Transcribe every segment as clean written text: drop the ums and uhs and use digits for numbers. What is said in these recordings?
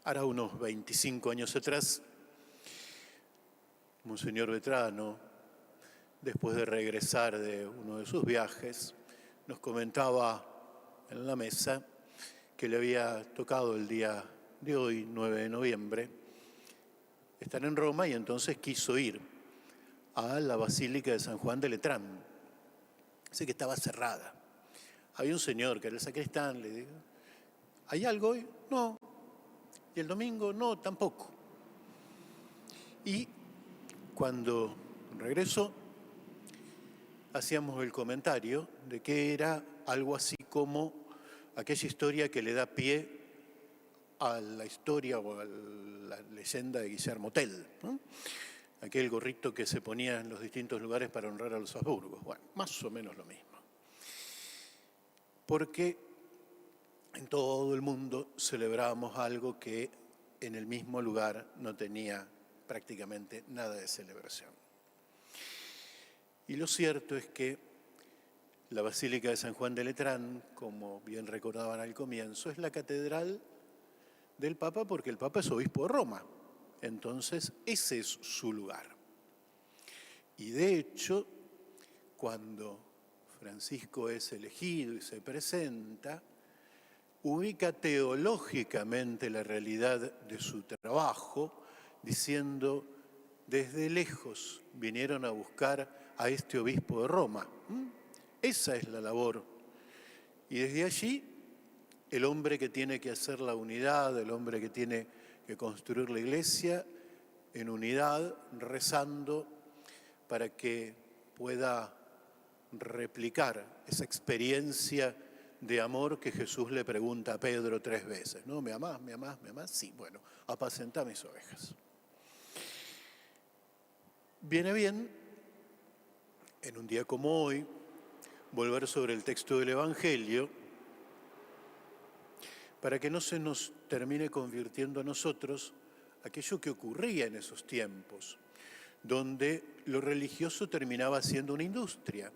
Hará unos 25 años atrás, Monseñor Vetrano, después de regresar de uno de sus viajes, nos comentaba en la mesa que le había tocado el día de hoy, 9 de noviembre, estar en Roma y entonces quiso ir a la Basílica de San Juan de Letrán. Sé que estaba cerrada. Había un señor que era el sacristán, le dijo, ¿hay algo hoy? No. ¿Y el domingo? No, tampoco. Y cuando regresó, hacíamos el comentario de que era algo así como aquella historia que le da pie a la historia o a la leyenda de Guillermo Tell, ¿no? Aquel gorrito que se ponía en los distintos lugares para honrar a los Habsburgos. Bueno, más o menos lo mismo. Porque en todo el mundo celebrábamos algo que en el mismo lugar no tenía prácticamente nada de celebración. Y lo cierto es que la Basílica de San Juan de Letrán, como bien recordaban al comienzo, es la catedral del Papa porque el Papa es obispo de Roma. Entonces, ese es su lugar. Y de hecho, cuando Francisco es elegido y se presenta, ubica teológicamente la realidad de su trabajo, diciendo, desde lejos vinieron a buscar a este obispo de Roma. Esa es la labor. Y desde allí, el hombre que tiene que hacer la unidad, el hombre que tiene que construir la iglesia en unidad, rezando para que pueda replicar esa experiencia de amor que Jesús le pregunta a Pedro 3 veces, ¿no? ¿Me amás? ¿Me amás? ¿Me amás? Sí, bueno, apacentá mis ovejas. Viene bien, en un día como hoy, volver sobre el texto del Evangelio para que no se nos termine convirtiendo a nosotros aquello que ocurría en esos tiempos, donde lo religioso terminaba siendo una industria.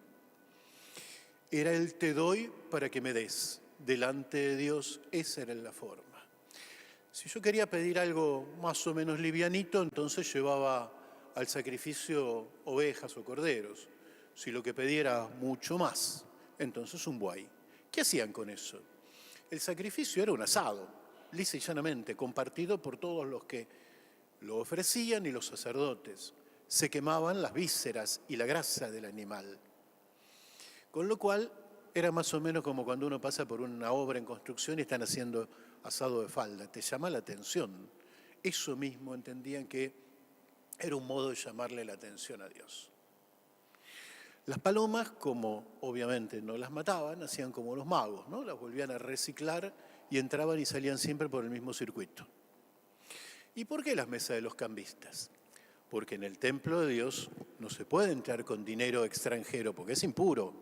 Era el te doy para que me des. Delante de Dios, esa era la forma. Si yo quería pedir algo más o menos livianito, entonces llevaba al sacrificio ovejas o corderos. Si lo que pedía era mucho más, entonces un buey. ¿Qué hacían con eso? El sacrificio era un asado, lisa y llanamente, compartido por todos los que lo ofrecían y los sacerdotes. Se quemaban las vísceras y la grasa del animal. Con lo cual, era más o menos como cuando uno pasa por una obra en construcción y están haciendo asado de falda. Te llama la atención. Eso mismo entendían que era un modo de llamarle la atención a Dios. Las palomas, como obviamente no las mataban, hacían como los magos, ¿no? Las volvían a reciclar y entraban y salían siempre por el mismo circuito. ¿Y por qué las mesas de los cambistas? Porque en el templo de Dios no se puede entrar con dinero extranjero porque es impuro.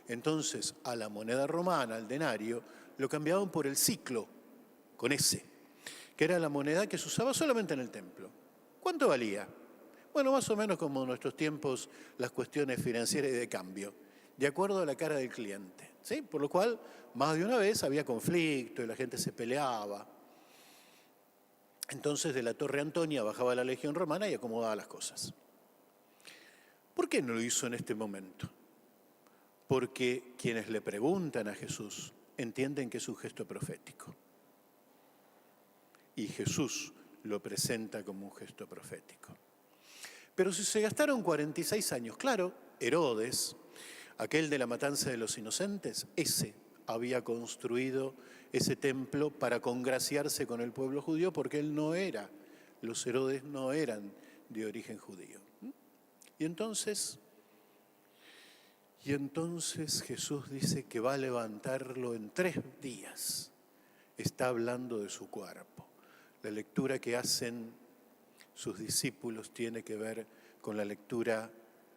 Entonces, a la moneda romana, al denario, lo cambiaban por el siclo, con ese, que era la moneda que se usaba solamente en el templo. ¿Cuánto valía? Bueno, más o menos como en nuestros tiempos las cuestiones financieras y de cambio, de acuerdo a la cara del cliente, ¿sí? Por lo cual, más de una vez había conflicto y la gente se peleaba. Entonces, de la Torre Antonia bajaba la Legión Romana y acomodaba las cosas. ¿Por qué no lo hizo en este momento? Porque quienes le preguntan a Jesús entienden que es un gesto profético. Y Jesús lo presenta como un gesto profético. Pero si se gastaron 46 años, claro, Herodes, aquel de la matanza de los inocentes, ese había construido ese templo para congraciarse con el pueblo judío porque él no era, los Herodes no eran de origen judío. Y entonces Jesús dice que va a levantarlo en 3 días. Está hablando de su cuerpo. La lectura que hacen sus discípulos tiene que ver con la lectura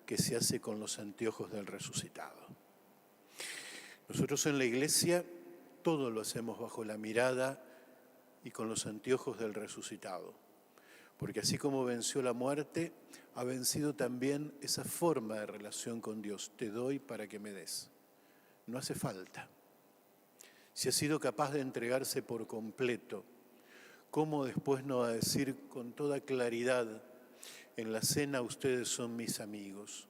que se hace con los anteojos del resucitado. Nosotros en la iglesia todo lo hacemos bajo la mirada y con los anteojos del resucitado. Porque así como venció la muerte, ha vencido también esa forma de relación con Dios. Te doy para que me des. No hace falta. Si ha sido capaz de entregarse por completo, ¿cómo después no va a decir con toda claridad, en la cena ustedes son mis amigos?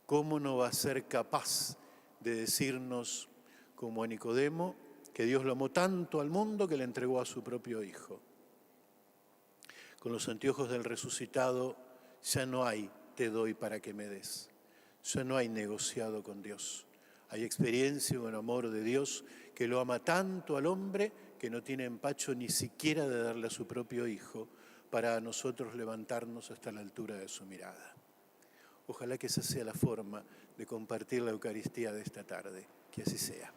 ¿Cómo no va a ser capaz de decirnos, como a Nicodemo, que Dios lo amó tanto al mundo que le entregó a su propio Hijo? Con los anteojos del resucitado ya no hay te doy para que me des. Ya no hay negociado con Dios. Hay experiencia con amor de Dios que lo ama tanto al hombre que no tiene empacho ni siquiera de darle a su propio Hijo para a nosotros levantarnos hasta la altura de su mirada. Ojalá que esa sea la forma de compartir la Eucaristía de esta tarde. Que así sea.